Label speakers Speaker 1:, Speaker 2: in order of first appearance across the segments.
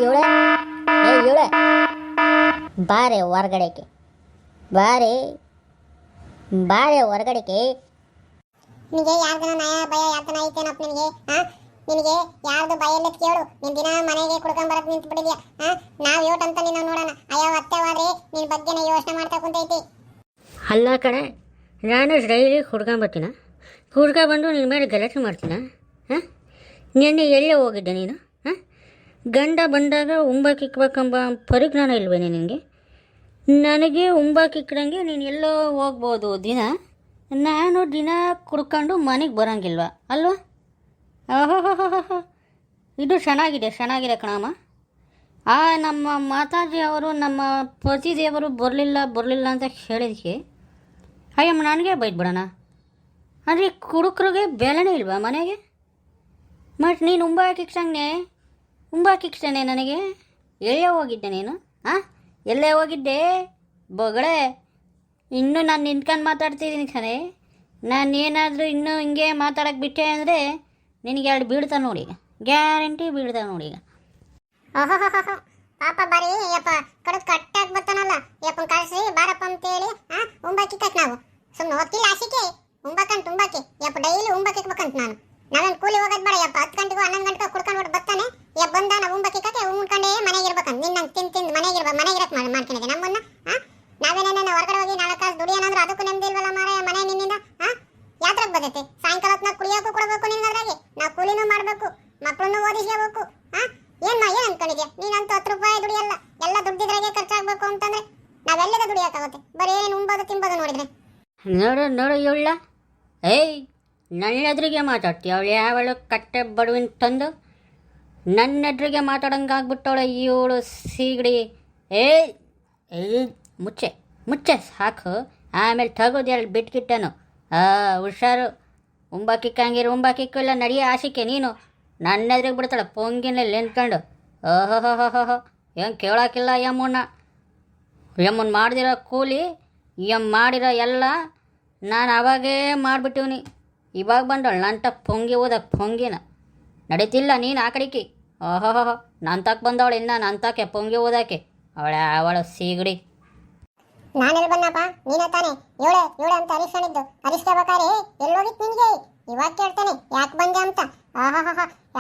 Speaker 1: ಇವಳೆ ಇವಳೆ ಬಾರೆ ಹೊರಗಡೆಗೆ ಬಾರೆ ಹೊರಗಡೆಗೆ.
Speaker 2: ನಿನಗೆ ಯಾರ್ದನ ನಯ ಭಯ ಯಾತನ ಐತೇನಪ್ಪ ನಿನಗೆ? ನಿನಗೆ ಯಾರ್ದು ಭಯಲ್ಲದ ಕೇಳು. ನೀನು ದಿನ ಮನೆಗೆ ಕುಡ್ಕೊಂಬರಕ್ಕೆ ನಿಂತು ಬಿಡಿದ್ಯಾ. ನಾವು ಯೋಟಂತ ನೀನು ನೋಡೋಣ. ಅಯ್ಯೋ ಅತ್ತೆವಾದ್ರೆ ನಿನ್ನ ಬಗ್ಗೆನೇ ಯೋಚನೆ ಮಾಡ್ತಾ ಕುಂತೈತಿ.
Speaker 1: ಅಲ್ಲ ಕಡೆ, ನಾನು ಡೈಲಿ ಕುಡ್ಕೊಂಬರ್ತೀನ, ಕುಡ್ಕೊಂಬಂದು ನಿನ್ನ ಮೇಲೆ ಗಲಾಟೆ ಮಾಡ್ತೀನ? ನಿನ್ನೆ ಎಲ್ಲೇ ಹೋಗಿದ್ದೆ ನೀನು? ಗಂಡ ಬಂದಾಗ ಉಂಬಾಕಿಕ್ಬೇಕಂಬ ಪರಿಜ್ಞಾನ ಇಲ್ವೇನೆ ನಿನಗೆ? ನನಗೆ ಉಂಬಾಕಿಕ್ಕಂಗೆ ನೀನು ಎಲ್ಲೋ ಹೋಗ್ಬೋದು ದಿನ, ನಾನು ದಿನ ಕುಡ್ಕೊಂಡು ಮನೆಗೆ ಬರೋಂಗಿಲ್ವ ಅಲ್ವಾ? ಓಹೋ, ಇದು ಚೆನ್ನಾಗಿದೆ ಕಣಮ್ಮ. ನಮ್ಮ ಮಾತಾಜಿಯವರು ನಮ್ಮ ಪತಿದೇವರು ಬರಲಿಲ್ಲ ಅಂತ ಹೇಳಿದಕ್ಕೆ ಅಯ್ಯಮ್ಮ ನನಗೆ ಬೈದ್ಬಿಡೋಣ. ಅಂದರೆ ಕುಡುಕರಿಗೆ ಬೆಲೆನೇ ಇಲ್ವಾ ಮನೆಗೆ? ಮತ್ತು ನೀನು ಉಂಬಾಕಿಕ್ಸನೆ ನನಗೆ? ಎಲ್ಲೇ ಹೋಗಿದ್ದೆ ನೀನು? ಎಲ್ಲೇ ಹೋಗಿದ್ದೆ ಬೊಗಳೆ? ಇನ್ನೂ ನಾನು ನಿಂತ್ಕೊಂಡು ಮಾತಾಡ್ತಿದ್ದೀನಿ ಕಣೆ. ನಾನು ಏನಾದರೂ ಇನ್ನೂ ಹಿಂಗೆ ಮಾತಾಡೋಕ್ಕೆ ಬಿಟ್ಟೆ ಅಂದರೆ ನಿನಗೆ ಎರಡು ಬೀಳ್ತಾ ನೋಡಿ, ಗ್ಯಾರಂಟಿ ಬೀಳ್ತಾ ನೋಡಿ ಈಗ.
Speaker 2: ಪಾಪ ಬಾರಿ ಯಪ್ಪ ಕಡದ್ ಕಟ್ಟಾಗಿ ಬರ್ತಾನಲ್ಲ, ಯಪ್ಪನ ಕಳಿಸಿ ಬಾರಪ್ಪ ಅಂತೇಳಿ ಉಂಬಾಕಿಕ್ಕತ್ ನಾವು ಸುಮ್ಮನೆ ಹೋಗ್ತಿಲ್ಲ ಆಶಿಕೆ ಉಂಬಾಕಿ ಯಪ್ಪ ಡೈಲಿ ಉಂಬಾಕಿಕ್ಬೇಕಂತ ನಾವೇನು ಕೂಲಿ ಹೋಗೋದು ಬೇಡ ಯಪ್ಪ. 10 ಗಂಟೆಗೂ 11 ಗಂಟೆಗೂ ಕುಡ್ಕೊಂಡು ಬರ್ತಾನೆ ಯಪ್ಪ. ಬಂದ ನಾವು ಉಂಬಾಕಿಕ್ಕಕ್ಕೆ ಉಣ್ಕೊಂಡೇ ಮನೆಗೆ ಇರ್ಬೇಕಂತ. ನಿನ್ನಂಗೆ ತಿಂದು ಮನೆಗಿರಕ್ಕೆ ಮಾಡ್ಕೊಂಡಿದ್ದೆ ನಮ್ಮನ್ನ. ನಾವೇನೇನ ಹೊರಗಡೆ ಹೋಗಿ 4 ಕಾಸು ದುಡಿಯೋಣಂದ್ರೆ ಅದಕ್ಕೂ ನೆಮ್ಮದಿ ಇಲ್ವಲ್ಲ ಮಾರ ಮನೆ ನಿನ್ನಿಂದ. ಯಾತ್ರೆಗೆ ಬರ್ತೈತೆ ಸಾಯಂಕಾಲ ಹೊತ್ತಿನಾಗ ಕುಡಿಯೋಕ್ಕೂ ಕೊಡಬೇಕು ನಿನ್ಗದ್ರಾಗೆ. ನಾವು ಕೂಲಿನೂ ಮಾಡಬೇಕು, ಮಕ್ಕಳನ್ನು ಓದಿಸ್ಕೋಬೇಕು. ಏನು ಅನ್ಕೊಂಡಿದ್ಯಾ ನೀನಂತೂ 10 ರೂಪಾಯಿ ದುಡಿಯಲ್ಲ, ಎಲ್ಲ ದುಡ್ಡಿದ್ರಾಗೆ ಖರ್ಚಾಗಬೇಕು ಅಂತಂದ್ರೆ ನಾವೆಲ್ಲದ ದುಡಿಯೋಕ್ಕಾಗುತ್ತೆ? ಬರೀ ಏನು ಉಣ್ಬೋದು ತಿನ್ಬೋದು ನೋಡಿದ್ರೆ.
Speaker 1: ನೋಡು ಇವಳ, ನನ್ನ ಎದುರಿಗೆ ಮಾತಾಡ್ತೀಯ? ಅವಳು ಯಾವಳು ಕಟ್ಟೆ ಬಡವಿನ ತಂದು ನನ್ನ ಎದುರಿಗೆ ಮಾತಾಡೋಂಗಾಗ್ಬಿಟ್ಟವಳೆ ಇವಳು ಸೀಗಡಿ. ಮುಚ್ಚೆ ಸಾಕು, ಆಮೇಲೆ ತೆಗೋದು ಎರಡು ಬಿಟ್ಕಿಟ್ಟನು. ಹುಷಾರು, ಉಂಬಾಕಿಕ್ಕಿಲ್ಲ ನಡಿಯ ಆಶಿಕೆ ನೀನು. ನನ್ನ ಎದುರಿಗೆ ಬಿಡ್ತಾಳೆ ಪೊಂಗಿನಲ್ಲಿ ನಿಂತ್ಕೊಂಡು. ಓಹೋ ಏನು ಕೇಳೋಕ್ಕಿಲ್ಲ ಯಮ್ಮನ್ ಮಾಡ್ದಿರೋ ಕೂಲಿ ಮಾಡಿರೋ ಎಲ್ಲ ನಾನು ಅವಾಗೇ ಮಾಡಿಬಿಟ್ಟಿವ್ನಿ. ಇವಾಗ ಬಂದವಳು ನಂಟ ಪೊಂಗಿ ಪೊಂಗಿನ ನಡೀತಿಲ್ಲ ನೀನು ಆ ಕಡೆಗೆ. ಓಹೋ ನಾನು ತಕ್ಕ ಬಂದವಳು ಇನ್ನು ನಾನು ತಕ್ಕೆ ಪೊಂಗಿ ಓದಕ್ಕೆ. ಅವಳು ಸೀಗಡಿ.
Speaker 2: ನಾನೆಲ್ಲಿ ಬನ್ನಪ್ಪ ನೀನೇ ತಾನೆ ಇವಳೆ ಅಂತ ಹರಿಸ್ಕೊಂಡಿದ್ದು. ಹರಿಸ್ಕೋಬೇಕಾರೆ ಎಲ್ಲೋಗಿತ್ತು ನಿನಗೆ? ಇವಾಗ ಕೇಳ್ತಾನೆ ಯಾಕೆ ಬಂದೆ ಅಂತ.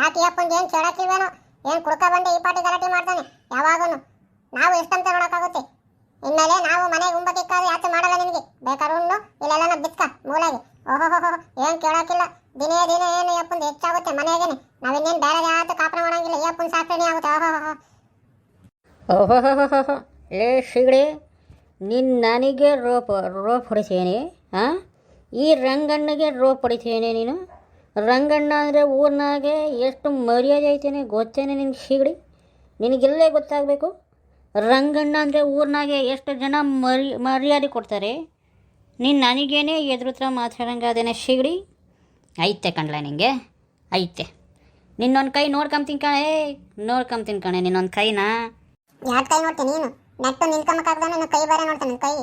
Speaker 2: ಯಾಕೆ ಅಪ್ಪಂದು ಏನು ಕೇಳಕ್ಕಿಲ್ವೇನೋ? ಏನು ಕುಡ್ಕ ಬಂದೆ ಈ ಪಾಟಿ ಗಲಾಟೆ ಮಾಡ್ತಾನೆ ಯಾವಾಗೂ. ನಾವು ಎಷ್ಟಂತ ನೋಡೋಕ್ಕಾಗುತ್ತೆ? ಇನ್ಮೇಲೆ ನಾವು ಮನೆಗೆ ಉಂಬಕ್ಕಿಕ್ಕಾದ್ರೆ ಯಾಕೆ ಮಾಡಲ್ಲ ನಿನಗೆ? ಬೇಕಾದ್ರೂ ಇಲ್ಲೆಲ್ಲ ಬಿತ್ಕ ಮೂಲೆಗೆ. ಏನು ಕೇಳೋಕ್ಕಿಲ್ಲ. ದಿನೇ ಏನು ಅಪ್ಪಂದು ಹೆಚ್ಚಾಗುತ್ತೆ ಮನೆಗೇನೆ. ನಾವಿನ್ನೇನು ಬೇರೆ ಯಾವತ್ತು ಕಾಪನ ಮಾಡೋಂಗಿಲ್ಲ. ಈ ಅಪ್ಪನ ಸಾಕ್ರಣೆ ಆಗುತ್ತೆ.
Speaker 1: ಓಹೋ ಸೀಗಡಿ, ನೀನು ನನಗೆ ರೋಪ್ ಹೊಡಿತೇನೆ? ಈ ರಂಗಣ್ಣಗೆ ರೋಪ್ ಹೊಡಿತೇನೆ ನೀನು? ರಂಗಣ್ಣ ಅಂದರೆ ಊರಿನಾಗೆ ಎಷ್ಟು ಮರ್ಯಾದೆ ಐತೇನೆ ಗೊತ್ತೇನೆ ನಿನಗೆ ಸೀಗಡಿ? ನಿನಗೆಲ್ಲೇ ಗೊತ್ತಾಗಬೇಕು. ರಂಗಣ್ಣ ಅಂದರೆ ಊರಿನಾಗೆ ಎಷ್ಟು ಜನ ಮರ್ಯಾದೆ ಕೊಡ್ತಾರೆ. ನೀನು ನನಗೇನೆ ಎದುರುತ್ರ ಮಾತಾಡೋಂಗಾದೇನೆ ಸೀಗಡಿ? ಐತೆ ಕಣ್ಲ ನಿನಗೆ, ಐತೆ. ನಿನ್ನೊಂದು ಕೈ ನೋಡ್ಕೊಂತೀನಿ ಕಣೆ ನಿನ್ನೊಂದು ಕೈನಾ.
Speaker 2: ಯಾಕೆ ಕೈ ನೋಡ್ತೀನಿ ನೀನು? ನೆಟ್ಟು ನಿಂತ್ಕೊಂಬಕ್ಕಾಗ್ದ ನನ್ನ ಕೈ ಬೇರೆ ನೋಡ್ತಾನೆ. ಕೈ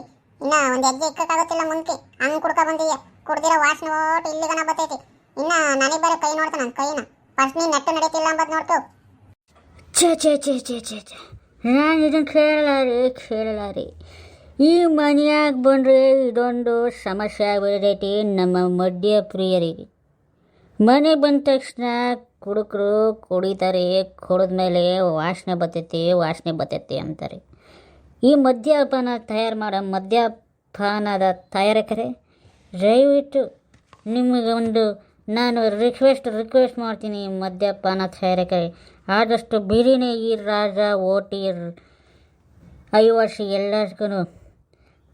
Speaker 2: ಇನ್ನು ಒಂದು ಹೆಜ್ಜೆ ಇಕ್ಕಾಗುತ್ತಿಲ್ಲ ಮುಂದಕ್ಕೆ. ಹಂಗೆ ಕುಡ್ಕ ಬಂದೀಯ, ಕುಡ್ದಿರೋ ವಾಸನೆ ಓಟು ಇಲ್ಲಿಗನ ಬರ್ತೈತಿ. ಇನ್ನು ನನಗೆ ಬೇರೆ ಕೈ ನೋಡ್ತಾನೆ ನನ್ನ ಕೈನ. ಫಸ್ಟ್ ನೀನು ನೆಟ್ಟು ನಡೀತಿಲ್ಲ ಅಂಬದು ನೋಡ್ತು.
Speaker 1: ಛೇ ನಾನು ಇದನ್ನು ಕೇಳಲಾರಿ. ಈ ಮನೆಯಾಗ ಬಂದರೆ ಇದೊಂದು ಸಮಸ್ಯೆ ಆಗ್ಬಿಡೈತಿ ನಮ್ಮ ಮದ್ಯ ಪ್ರಿಯರಿಗೆ. ಮನೆ ಬಂದ ತಕ್ಷಣ ಕುಡುಕರು ಕುಡಿತಾರೆ, ಕುಡಿದ್ಮೇಲೆ ವಾಸನೆ ಬರ್ತೈತಿ ಅಂತಾರೆ. ಈ ಮದ್ಯಪಾನ ತಯಾರು ಮಾಡೋ ಮದ್ಯಪಾನದ ತಯಾರಕರೇ, ದಯವಿಟ್ಟು ನಿಮಗೊಂದು ನಾನು ರಿಕ್ವೆಸ್ಟ್ ಮಾಡ್ತೀನಿ. ಮದ್ಯಪಾನ ತಯಾರಕರೇ, ಆದಷ್ಟು ಬಿರಿನೇ ಈ ರಾಜ ಓಟಿ ಐವರ್ಷಿ ಎಲ್ಲರಿಗೂ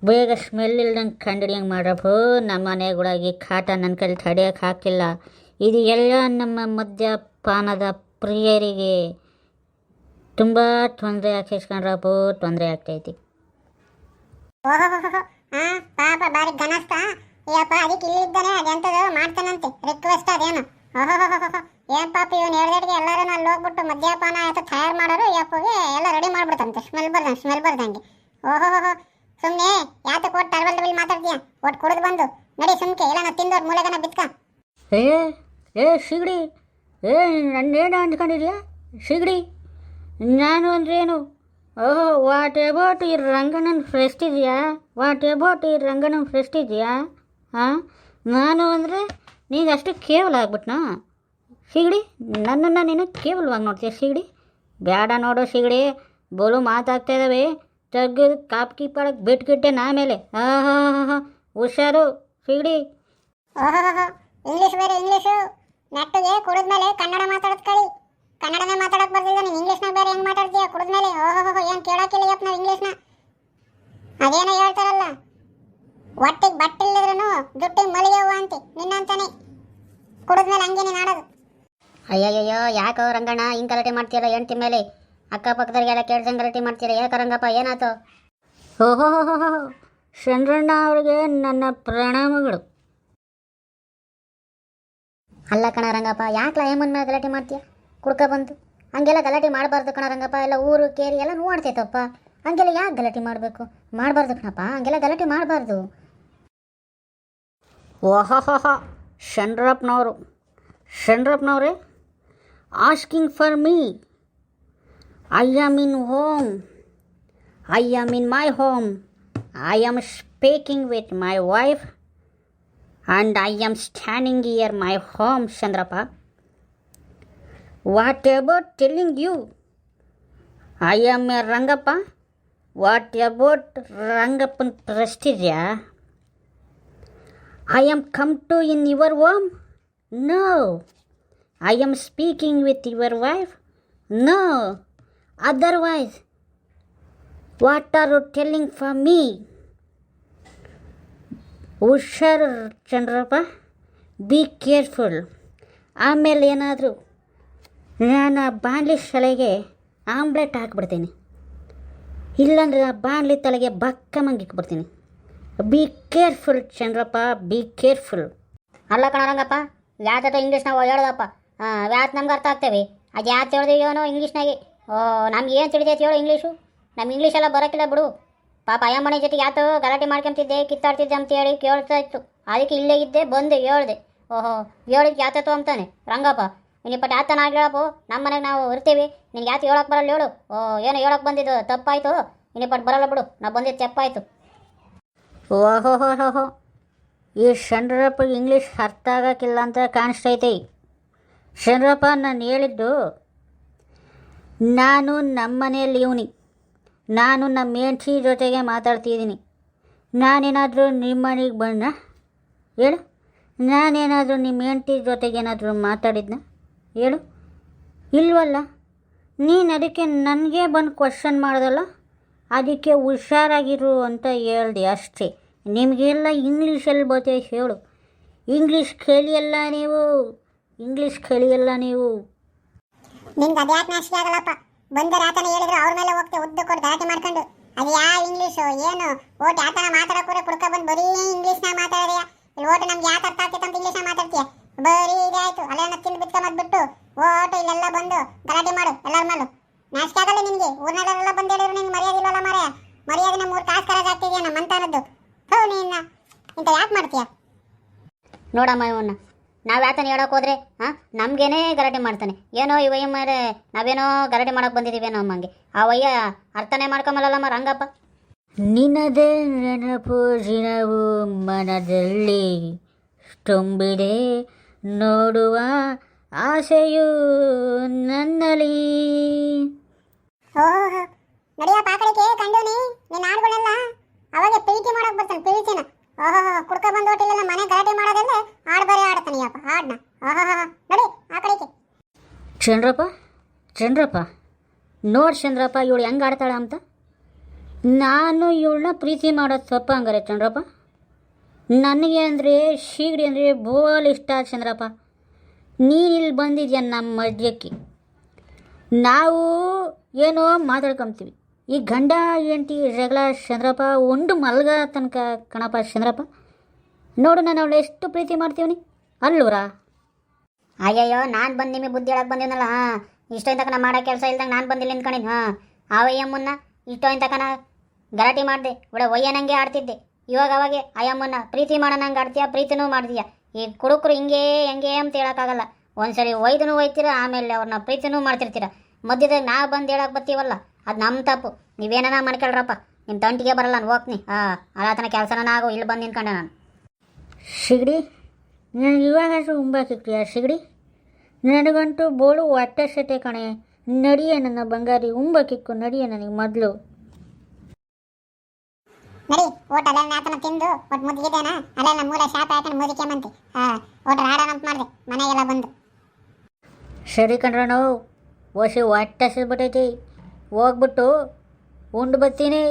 Speaker 1: ಬೇಗ ಸ್ಮೆಲ್ ಇಲ್ದಂಗೆ ಕಂಡಿಡಿಯಂಗೆ ಮಾಡಪ್ಪ. ನಮ್ಮ ಮನೆಗಳಾಗಿ ಕಾಟ ನನ್ನ ಕೈಲಿ ತಡೆಯೋಕೆ ಹಾಕಿಲ್ಲ. ಇದು ಎಲ್ಲ ನಮ್ಮ ಮದ್ಯಪಾನದ ಪ್ರಿಯರಿಗೆ ತುಂಬ ತೊಂದರೆ ಹಾಕಿಸ್ಕೊಂಡ್ರಪ್ಪ. ತೊಂದರೆ ಆಗ್ತೈತಿ.
Speaker 2: ಪಾಪ ಬಾರಿ ಗನಸ್ತ ಯಪ್ಪ. ಅದಕ್ಕೆ ಇಲ್ಲಿದ್ದಾನೆ ಅದೆಂಥದ್ದು ಮಾಡ್ತಾನಂತೆ ರಿಕ್ವೆಸ್ಟ್ ಅದೇನು. ಏನು ಪಾಪ ಇವನು ಹೇಳ್ದಡಿಗೆ ಎಲ್ಲರೂ ಅಲ್ಲಿ ಹೋಗ್ಬಿಟ್ಟು ಮದ್ಯಪಾನ ತಯಾರು ಮಾಡೋರು ಯಪ್ಪಗೆ ಎಲ್ಲ ರೆಡಿ ಮಾಡ್ಬಿಡ್ತಂತೆ ಸ್ಮೆಲ್ ಬರ್ದಂಗೆ. ಸುಮ್ಮನೆ ಯಾತಕ್ಕೆ ಒಟ್ಟು ಟರ್ಬಲ್ ಮಾತಾಡ್ತೀಯ? ಒಟ್ಟು ಕುಡಿದು ಬಂದು ನಡಿ ಸುಮ್ಕೆ ಎಲ್ಲ ನಾ ತಿಂದವ್ರು ಮೂಲೆಗನ ಬಿತ್ಕ.
Speaker 1: ಸೀಗಡಿ, ನನ್ನೇನು ಅಂದ್ಕೊಂಡಿದ್ಯಾ ಸೀಗಡಿ? ನಾನು ಅಂದ್ರೇನು? ಓಹೋ, ವಾಟ್ ಅಬೌಟ್ ಈ ರಂಗಣ್ಣನ ಫ್ರೆಸ್ಟ್ ಇದೆಯಾ? ವಾಟ್ ಅಬೌಟ್ ಈ ರಂಗಣ್ಣನ ಫ್ರೆಸ್ಟ್ ಇದೆಯಾ? ಹಾಂ, ನಾನು ಅಂದರೆ ನೀನು ಅಷ್ಟು ಕೇವಲ ಆಗ್ಬಿಟ್ನಾ? ಸಿಗಡಿ, ನನ್ನನ್ನು ನೀನು ಕೇವಲವಾಗಿ ನೋಡ್ತೀಯ ಸಿಗಡಿ? ಬೇಡ ನೋಡು ಸಿಗಡಿ, ಬೋಲು ಮಾತಾಗ್ತಾ ಇದ್ದಾವೆ, ತೆಗೆದು ಕಾಪ್ ಕೀಪಾಡಕ್ಕೆ ಬಿಟ್ಗಿಟ್ಟೆ ನಾ ಮೇಲೆ. ಹಾಂ ಹಾಂ ಹಾಂ ಹಾಂ, ಹುಷಾರು ಸಿಗಡಿ.
Speaker 2: ಓಹೋ, ಇಂಗ್ಲೀಷ್ ಬೇರೆ ಇಂಗ್ಲೀಷು. ನೆಟ್ಟಿಗೆ ಕುಡಿದ್ಮೇಲೆ ಕನ್ನಡ ಮಾತಾಡೋದು ಕಳಿ. ಕನ್ನಡನೇ ಮಾತಾಡಕ್ ಬರ್ದಿಲ್ಲ ನೀನು, ಇಂಗ್ಲೀಷ್ನಾಗ ಬೇರೆ ಹೆಂಗ್ ಮಾತಾಡ್ತೀಯ ಕುಡಿದ್ಮೇಲೆ? ಓಹೋ, ಏನು ಕೇಳೋಕ್ಕಿಲ್ಲ ಯಪ್ಪ ನಾವು ಇಂಗ್ಲೀಷ್ನ. ಅದೇನೋ ಹೇಳ್ತಾರಲ್ಲ, ಹೊಟ್ಟಿಗೆ ಬಟ್ಟಿಲ್ಲದ್ರೂ ಜುಟ್ಟಿಗೆ ಮಲ್ಲಿಗೆ ಹೂವು ಅಂತಿ, ನಿನ್ನಂತಾನೆ ಕುಡಿದ್ಮೇಲೆ ಹಂಗೆ ನೀನು ಆಡೋದು.
Speaker 1: ಅಯ್ಯಯ್ಯೋ, ಯಾಕೋ ರಂಗಣ್ಣ ಹಿಂಗೆ ಗಲಾಟೆ ಮಾಡ್ತೀರ ಹೆಂಡ್ತಿ ಮೇಲೆ? ಅಕ್ಕಪಕ್ಕದವ್ರಿಗೆಲ್ಲ ಕೇಳ್ಸಂಗೆ ಗಲಾಟೆ ಮಾಡ್ತೀರ, ಯಾಕೆ ರಂಗಪ್ಪ, ಏನಾಯ್ತು? ಓಹೋ, ಚಂದ್ರಣ್ಣ ಅವ್ರಿಗೆ ನನ್ನ ಪ್ರಣಾಮಗಳು. ಅಲ್ಲ ಕಣ ರಂಗಪ್ಪ, ಯಾಕೆ ಹೇಮನ್ ಮೇಲೆ ಗಲಾಟೆ ಮಾಡ್ತೀಯ? ಕುಡ್ಕ ಬಂತು ಹಂಗೆಲ್ಲ ಗಲಾಟೆ ಮಾಡಬಾರ್ದು ಕಣ ರಂಗಪ್ಪ. ಎಲ್ಲ ಊರು ಕೇರಿ ಎಲ್ಲ ನೋಡ್ತೈತಪ್ಪ, ಹಂಗೆಲ್ಲ ಯಾಕೆ ಗಲಾಟೆ ಮಾಡಬೇಕು? ಮಾಡಬಾರ್ದು ಕಣಪ್ಪ, ಹಂಗೆಲ್ಲ ಗಲಾಟೆ ಮಾಡಬಾರ್ದು. ಓಹೋಹೋ, ಚಂದ್ರಪ್ಪನವ್ರೆ asking for me. I am in home, I am in my home, I am speaking with my wife and I am standing here my home, Chandrappa. What about telling you I am a Rangappa? What about Rangappan prestige? I am come to in your home? No. I am speaking with your wife? No. Otherwise, what are you telling for me? ಹುಷಾರು Chandrappa, be careful. ಆಮೇಲೆ ಏನಾದರೂ ನಾನು ಆ ಬಾಣಲಿ ತಲೆಗೆ omelette ಹಾಕ್ಬಿಡ್ತೀನಿ, ಇಲ್ಲಾಂದ್ರೆ ಆ ಬಾಣಲಿ ತಲೆಗೆ ಬಕ್ಕಮಂಗಿಕ್ಬಿಡ್ತೀನಿ. Be careful Chandrappa, be careful. ಅಲ್ಲ ಕಣ ರಂಗಪ್ಪ, ಯಾವ್ದಾದ್ರು ಇಂಗ್ಲೀಷ್ ನಾವು ಹೇಳೋದಪ್ಪ, ಯಾವ್ದು ನಮ್ಗೆ ಅರ್ಥ ಆಗ್ತೇವೆ? ಅದು ಯಾವ್ದು ತಿಳಿದೇವನೋ ಇಂಗ್ಲೀಷ್ನಾಗೆ. ನಮ್ಗೆ ಏನು ತಿಳಿದೈತೆ ಹೇಳು ಇಂಗ್ಲೀಷು? ನಮ್ಗೆ ಇಂಗ್ಲೀಷ್ ಎಲ್ಲ ಬರೋಕ್ಕಿಲ್ಲ ಬಿಡು. ಪಾಪ ಅಯ್ಯಮ್ಮನೆ ಜೊತೆಗೆ ಯಾತೋ ಗಲಾಟೆ ಮಾಡ್ಕೊಂತಿದ್ದೆ, ಕಿತ್ತಾಡ್ತಿದ್ದೆ ಅಂತೇಳಿ ಕೇಳ್ತಾ ಇತ್ತು, ಅದಕ್ಕೆ ಇಲ್ಲೇ ಇದ್ದೆ ಬಂದೆ ಹೇಳ್ದೆ. ಓಹೋ, ಹೇಳಿದ್ ಯಾತತ್ತು ಅಂತಾನೆ ರಂಗಪ್ಪ. ನಿನಗೆ ಪಟ್ಟು ಯಾತನ ಹೇಳಪ್ಪ, ನಮ್ಮ ಮನೆಗೆ ನಾವು ಇರ್ತೀವಿ, ನಿನ್ಗೆ ಯಾತು ಹೇಳೋಕೆ ಬರಲ್ಲ ಹೇಳು. ಏನೋ ಹೇಳೋಕೆ ಬಂದಿದ್ದು ತಪ್ಪಾಯಿತು, ನಿನಗೆ ಪಟ್ಟು ಬರಲ್ಲ ಬಿಡು, ನಾ ಬಂದಿದ್ದು ತಪ್ಪಾಯಿತು. ಓಹೋ, ಈ ಚಂದ್ರಪ್ಪಗೆ ಇಂಗ್ಲೀಷ್ ಅರ್ಥ ಆಗೋಕ್ಕಿಲ್ಲ ಅಂತ ಕಾಣಿಸ್ತೈತೆ. ಚಂದ್ರಪ್ಪ, ನಾನು ಹೇಳಿದ್ದು, ನಾನು ನಮ್ಮ ಮನೆಯಲ್ಲಿ ಇವನಿ, ನಾನು ನಮ್ಮ ಹೆಂಡತಿ ಜೊತೆಗೆ ಮಾತಾಡ್ತಿದ್ದೀನಿ. ನಾನೇನಾದರೂ ನಿಮ್ಮ ಮನೆಗೆ ಬಂದ ಹೇಳು? ನಾನೇನಾದರೂ ನಿಮ್ಮ ಹೆಂಡತಿ ಜೊತೆಗೆ ಏನಾದರೂ ಮಾತಾಡಿದ್ನ ಹೇಳು? ಇಲ್ವಲ್ಲ. ನೀನು ಅದಕ್ಕೆ ನನಗೆ ಬಂದು ಕ್ವಶನ್ ಮಾಡೋದಲ್ಲ, ಅದಕ್ಕೆ ಹುಷಾರಾಗಿರು ಅಂತ ಹೇಳ್ದೆ ಅಷ್ಟೇ. ನಿಮಗೆಲ್ಲ ಇಂಗ್ಲೀಷಲ್ಲಿ ಬರ್ತೈತೆ ಹೇಳು? ಇಂಗ್ಲೀಷ್ ಕಲಿಯಲ್ಲ ನೀವು, ಇಂಗ್ಲೀಷ್ ಕಲಿಯಲ್ಲ ನೀವು.
Speaker 2: ನಿಂಗೆ ಅದ್ಯಾಕೆ ನಾಚಿಕೆ ಆಗಲ್ಲಪ್ಪ? ಬಂದ ರಾತನ ಹೇಳಿದ್ರು ಅವ್ರ ಮೇಲೆ ಹೋಗ್ತೆ ಉದ್ದ ಕೊಟ್ಟು ಗಲಾಟೆ ಮಾಡ್ಕೊಂಡು. ಅದು ಯಾವ ಇಂಗ್ಲೀಷು ಏನು? ಓಟ್ ಯಾತನ ಮಾತಾಡೋಕೆ ಕುಡ್ಕ ಬಂದು ಬರೀ ಇಂಗ್ಲೀಷ್ನಾಗ ಮಾತಾಡೋದೆಯ? ಇಲ್ಲಿ ಓಟ್ ನಮ್ಗೆ ಯಾಕೆ ಅರ್ಥ ಆಗ್ತೈತೆ ಅಂತ ಇಂಗ್ಲೀಷ್ನಾಗ ಮಾತಾಡ್ತೀಯ? ಬರೀ ಇದಾಯ್ತು, ಅಲ್ಲೇನ ತಿಂದು ಬಿತ್ಕೊಂಬದ್ಬಿಟ್ಟು ಓಟು ಇಲ್ಲೆಲ್ಲ ಬಂದು ಗಲಾಟೆ ಮಾಡು ಎಲ್ಲರ ಮೇಲೂ. ನಾಚಿಕೆ ಆಗಲ್ಲ ನಿನಗೆ? ಊರ್ನಾಗೆಲ್ಲ ಬಂದು ಹೇಳಿದ್ರು ನಿನ್ಗೆ ಮರ್ಯಾದೆ ಇಲ್ಲಲ್ಲ ಮಾರಾಯ. ಮರ್ಯಾದೆ 3 ಕಾಸು ಕರಾಜ್ ಆಗ್ತಿದ್ಯಾ ನಮ್ಮ ಅಂತನದ್ದು. ಹೋ, ನೀನು ಇಂಥ ಯಾಕೆ ಮಾಡ್ತೀಯ?
Speaker 1: ನೋಡಮ್ಮ, ಇವನ್ನ ನಾವು ಯಾತನ ಹೇಳೋಕೆ ಹೋದ್ರೆ ನಮಗೇನೇ ಗಲಾಟೆ ಮಾಡ್ತಾನೆ. ಏನೋ ಈ ವಯ್ಯ ಮೇಲೆ ನಾವೇನೋ ಗಲಾಟೆ ಮಾಡೋಕೆ ಬಂದಿದ್ದೀವೇನೋ ಅಮ್ಮಂಗೆ. ಆ ವಯ್ಯ ಅರ್ಥನೇ ಮಾಡ್ಕೊಂಬಲ್ಲಮ್ಮ ರಂಗಪ್ಪ. ನಿನ್ನದೇ ನೆನಪು ದಿನವು ಮನದಲ್ಲಿ ತುಂಬಿದೆ, ನೋಡುವ ಆಸೆಯು ನನ್ನಲ್ಲಿ.
Speaker 2: ಓಹೋ, ನಡಿಯ ಪಾಕಳಿಕೆ ಕಂಡೂನಿ ನಿನ್ನ ಹಾಡುಗಳೆಲ್ಲ ಅವಾಗ ಪ್ರೀತಿ ಮಾಡೋಕೆ ಬರ್ತಾನೆ, ಪ್ರೀತಿನ. ಓಹೋ, ಕುಡ್ಕ ಬಂದು ಹೋಟೆಲೆಲ್ಲ ಮನೆ ಗಲಾಟೆ ಮಾಡೋದಲ್ಲೇ ಹಾಡು ಬರೀ ಆಡ್ತಾನೆಯಪ್ಪ ಹಾಡನ್ನ. ಓಹೋ, ನಡಿ ಆ ಕಡೆಗೆ.
Speaker 1: ಚಂದ್ರಪ್ಪ ನೋಡಿ ಚಂದ್ರಪ್ಪ, ಇವಳು ಹೆಂಗೆ ಆಡ್ತಾಳ ಅಂತ. ನಾನು ಇವಳನ್ನ ಪ್ರೀತಿ ಮಾಡೋದು ತಪ್ಪ ಹಂಗಾರೆ ಚಂದ್ರಪ್ಪ? ನನಗೆ ಅಂದರೆ ಶೀಗಡಿ ಅಂದರೆ ಬೋಲ್ ಇಷ್ಟ ಚಂದ್ರಪ್ಪ. ನೀನಿಲ್ಲಿ ಬಂದಿದ್ಯಾ ನಮ್ಮ ಮಧ್ಯಕ್ಕೆ, ನಾವು ಏನೋ ಮಾತಾಡ್ಕೊಂತೀವಿ. ಈ ಗಂಡ ಹೆಂಡತಿ ಜಗಳ ಚಂದ್ರಪ್ಪ ಒಂದು ಮಲ್ಗ ತನಕ ಕಣಪ್ಪ ಚಂದ್ರಪ್ಪ. ನೋಡು, ನಾನು ಅವಳು ಎಷ್ಟು ಪ್ರೀತಿ ಮಾಡ್ತೀವಿ ಅಲ್ಲೂರಾ? ಅಯ್ಯಯ್ಯೋ, ನಾನು ಬಂದು ನಿಮಗೆ ಬುದ್ಧಿ ಹೇಳಕ್ಕೆ ಬಂದಿವನಲ್ಲ. ಇಷ್ಟೊಂದು ತನಕ ಮಾಡೋ ಕೆಲಸ ಇಲ್ದಂಗೆ ನಾನು ಬಂದಿಲ್ಲ ನಿಂತ್ಕೊಂಡಿನಿ. ಅವಯ್ಯಮ್ಮನ್ನ ಇಷ್ಟೊಂದು ತನಕ ಗಲಾಟೆ ಮಾಡಿದೆ, ಇವಳ ಒಯ್ಯನಂಗೆ ಆಡ್ತಿದ್ದೆ. ಇವಾಗ ಅವಾಗೆ ಅಯ್ಯಮ್ಮನ್ನ ಪ್ರೀತಿ ಮಾಡೋಣಂಗೆ ಆಡ್ತೀಯ, ಪ್ರೀತಿನೂ ಮಾಡ್ತೀಯ. ಈ ಕುಡುಕರು ಹಿಂಗೆ ಹೆಂಗೆ ಅಂತ ಹೇಳೋಕ್ಕಾಗಲ್ಲ. ಒಂದ್ಸರಿ ಒಯ್ದೂ ಒಯ್ತೀರ, ಆಮೇಲೆ ಅವ್ರನ್ನ ಪ್ರೀತಿನೂ ಮಾಡ್ತಿರ್ತೀರ. ಮಧ್ಯದಾಗ ನಾವು ಬಂದು ಹೇಳಕ್ಕೆ ಬರ್ತೀವಲ್ಲ ಅದು ನಮ್ಮ ತಪ್ಪು. ನೀವೇನ ಮಾಡ್ಕೊಳ್ರಪ್ಪ, ನಿಮ್ಮ ತಂಟಿಗೆ ಬರಲ್ಲ ನಾನು ಹೋಗ್ತೀನಿ. ಅಲ್ಲತನ ಕೆಲಸನ ಆಗೋ ಇಲ್ಲಿ ಬಂದು ನಿಂತ್ಕೊಂಡೆ ನಾನು. ಸಿಗಡಿ, ನನಗೆ ಇವಾಗಾದ್ರೂ ಉಂಬಾಕಿಕ್ತೀಯ ಸಿಗಡಿ? ನನಗಂತೂ ಬೋಳು ಹೊಟ್ಟೆ ಸತೆ ಕಣೆ. ನಡಿಯ ನನ್ನ ಬಂಗಾರಿ, ಉಂಬಾಕಿಕ್ಕು ನಡಿಯ ನನಗೆ ಮೊದಲು.
Speaker 2: ನಡಿ ಓಟ್ ಅಲ್ಲ ನಾತನ ತಿಂದು ಒಟ್ಟು ಮುದ್ದಿದ್ದೇನ ಅಲ್ಲೆಲ್ಲ ಮೂಲ ಶಾಪ ಹಾಕೊಂಡು ಮುದಿಕೆ ಮಂತಿ ಓಟ್ ಆಡೋಣಂತ ಮಾಡಿದೆ ಮನೆಗೆಲ್ಲ ಬಂದು.
Speaker 1: ಸರಿ ಕಣ್ರ, ನಾವು ಹೊಟ್ಟೆ ಹಸಿದ್ಬಿಟ್ಟೈತಿ, ಹೋಗ್ಬಿಟ್ಟು ಉಂಡು ಬರ್ತೀನಿ.